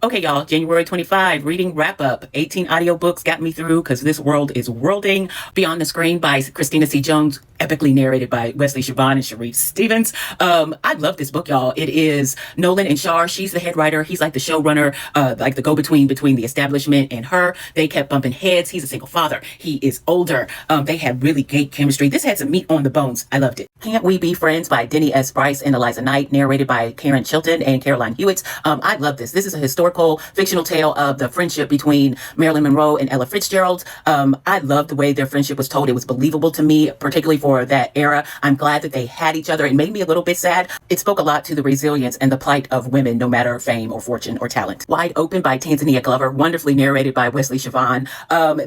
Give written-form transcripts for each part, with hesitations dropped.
Okay, y'all, January 25, reading WrapUp. 18 audiobooks got me through because this world is worlding. Beyond the Screen by Christina C. Jones, epically narrated by Wesley Siobhan and Sharif Stevens. I love this book, y'all. It is Nolan and Shar. She's the head writer. He's like the showrunner, like the go-between between the establishment and her. They kept bumping heads. He's a single father. He is older. They had really great chemistry. This had some meat on the bones. I loved it. Can't We Be Friends by Denny S. Bryce and Eliza Knight, narrated by Karen Chilton and Caroline Hewitt. I love this. This is a historical fictional tale of the friendship between Marilyn Monroe and Ella Fitzgerald. I love the way their friendship was told. It was believable to me, particularly for that era. I'm glad that they had each other. It made me a little bit sad. It spoke a lot to the resilience and the plight of women, no matter fame or fortune or talent. Wide Open by Tanzania Glover, wonderfully narrated by Wesley Siobhan.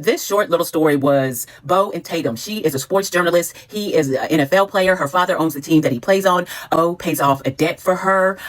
This short little story was Bo and Tatum. She is a sports journalist. He is an NFL player. Her father owns the team that he plays on. Bo pays off a debt for her.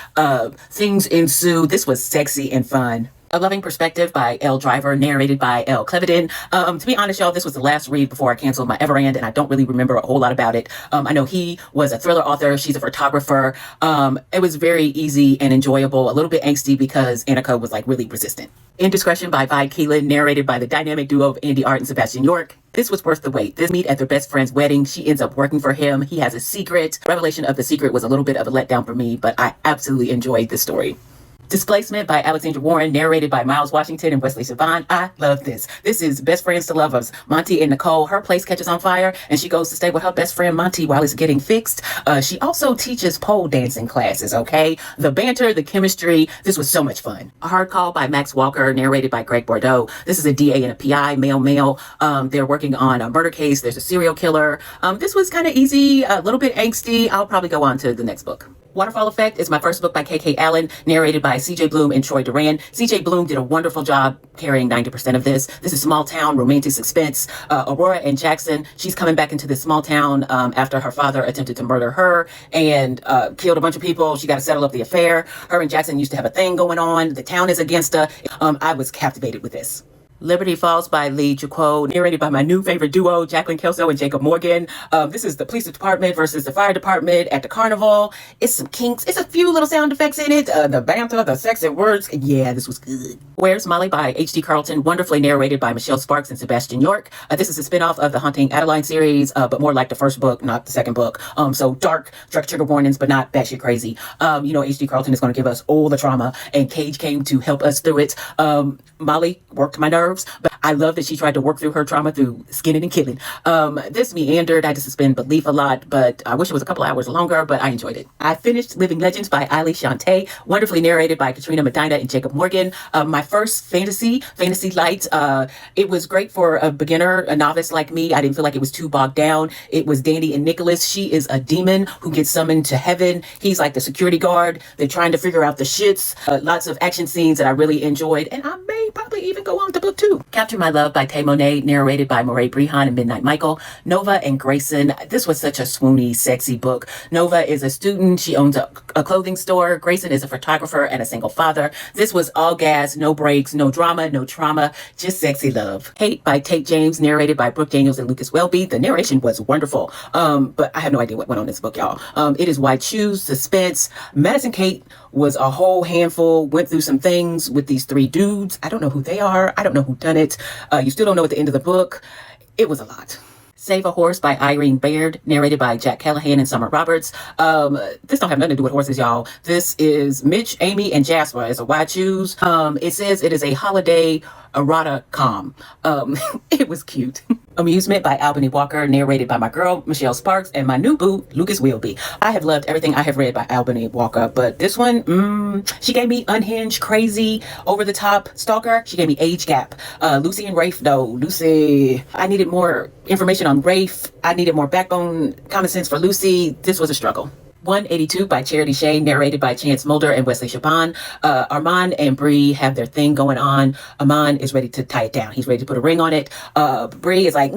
Things ensue. This was sexy and fun. A Loving Perspective by Elle Driver, narrated by Elle Clevedon. To be honest, y'all, this was the last read before I canceled my Everand, and I don't really remember a whole lot about it. I know he was a thriller author. She's a photographer. It was very easy and enjoyable, a little bit angsty because Annika was like really resistant. Indiscretion by Vi Keelan, narrated by the dynamic duo of Andy Art and Sebastian York. This was worth the wait. This meet at their best friend's wedding. She ends up working for him. He has a secret. Revelation of the secret was a little bit of a letdown for me, but I absolutely enjoyed this story. Displacement by Alexandra Warren, narrated by Miles Washington and Wesley Siobhan. I love this. This is Best Friends to Lovers. Monty and Nicole, her place catches on fire and she goes to stay with her best friend Monty while it's getting fixed. She also teaches pole dancing classes, okay? The banter, the chemistry, this was so much fun. A Hard Call by Max Walker, narrated by Greg Bordeaux. This is a DA and a PI, male. They're working on a murder case. There's a serial killer. This was kind of easy, a little bit angsty. I'll probably go on to the next book. Waterfall Effect is my first book by K.K. Allen, narrated by C.J. Bloom and Troy Duran. C.J. Bloom did a wonderful job carrying 90% of this. This is small town romantic suspense. Aurora and Jackson, she's coming back into this small town after her father attempted to murder her and killed a bunch of people. She got to settle up the affair. Her and Jackson used to have a thing going on. The town is against her. I was captivated with this. Liberty Falls by Lee Jaquo, narrated by my new favorite duo, Jacqueline Kelso and Jacob Morgan. This is the police department versus the fire department at the carnival. It's some kinks. It's a few little sound effects in it. The banter, the sexy words. Yeah, this was good. Where's Molly by H.D. Carlton, wonderfully narrated by Michelle Sparks and Sebastian York. This is a spinoff of the Haunting Adeline series, but more like the first book, not the second book. So dark trigger warnings, but not batshit crazy. H.D. Carlton is going to give us all the trauma, and Cage came to help us through it. Molly worked my nerves, but I love that she tried to work through her trauma through skinning and killing. This meandered. I had to suspend belief a lot, but I wish it was a couple hours longer, but I enjoyed it. I finished Living Legends by Eiley Shante, wonderfully narrated by Katrina Medina and Jacob Morgan. My first fantasy light. It was great for a beginner, a novice like me. I didn't feel like it was too bogged down. It was Dandy and Nicholas. She is a demon who gets summoned to heaven. He's like the security guard. They're trying to figure out the shits. Lots of action scenes that I really enjoyed, and I may probably even go on to book 2. Capture My Love by Tay Monet, narrated by Murray Brehan and Midnight Michael. Nova and Grayson. This was such a swoony, sexy book. Nova is a student. She owns a clothing store. Grayson is a photographer and a single father. This was all gas, no breaks, no drama, no trauma, just sexy love. Hate by Tate James, narrated by Brooke Daniels and Lucas Welby. The narration was wonderful, but I have no idea what went on in this book, y'all. It is White Shoes, suspense. Madison Kate was a whole handful, went through some things with these 3 dudes. I don't know who they are. I don't know who done it. You still don't know at the end of the book. It was a lot. Save a Horse by Irene Baird, narrated by Jack Callahan and Summer Roberts. This don't have nothing to do with horses, y'all. This is Mitch, Amy, and Jasper. It's a Why Choose. It says it is a holiday erotica-com. It was cute. Amusement by Albany Walker, narrated by my girl, Michelle Sparks, and my new boo, Lucas Wilby. I have loved everything I have read by Albany Walker, but this one, she gave me unhinged, crazy, over-the-top stalker. She gave me age gap. Lucy and Rafe, though. Lucy, I needed more information on Rafe. I needed more backbone, common sense for Lucy. This was a struggle. 182 by Charity Shane, narrated by Chance Mulder and Wesley Siobhan. Armand and Bree have their thing going on. Armand is ready to tie it down. He's ready to put a ring on it. Bree is like,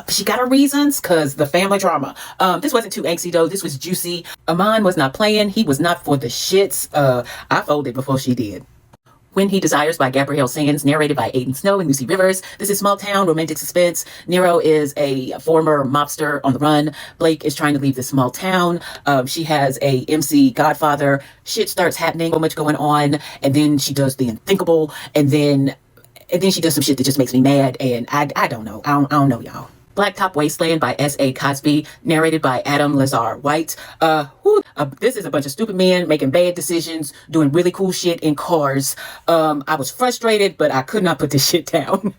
she got her reasons because the family drama. This wasn't too angsty though. This was juicy. Armand was not playing. He was not for the shits. I folded before she did. When He Desires by Gabrielle Sands, narrated by Aiden Snow and Lucy Rivers. This is small town romantic suspense. Nero is a former mobster on the run. Blake is trying to leave this small town. She has a MC godfather. Shit starts happening, so much going on, and then she does the unthinkable, and then she does some shit that just makes me mad, and I don't know. I don't know, y'all. Blacktop Wasteland by S.A. Cosby, narrated by Adam Lazar White. This is a bunch of stupid men making bad decisions, doing really cool shit in cars. I was frustrated, but I could not put this shit down.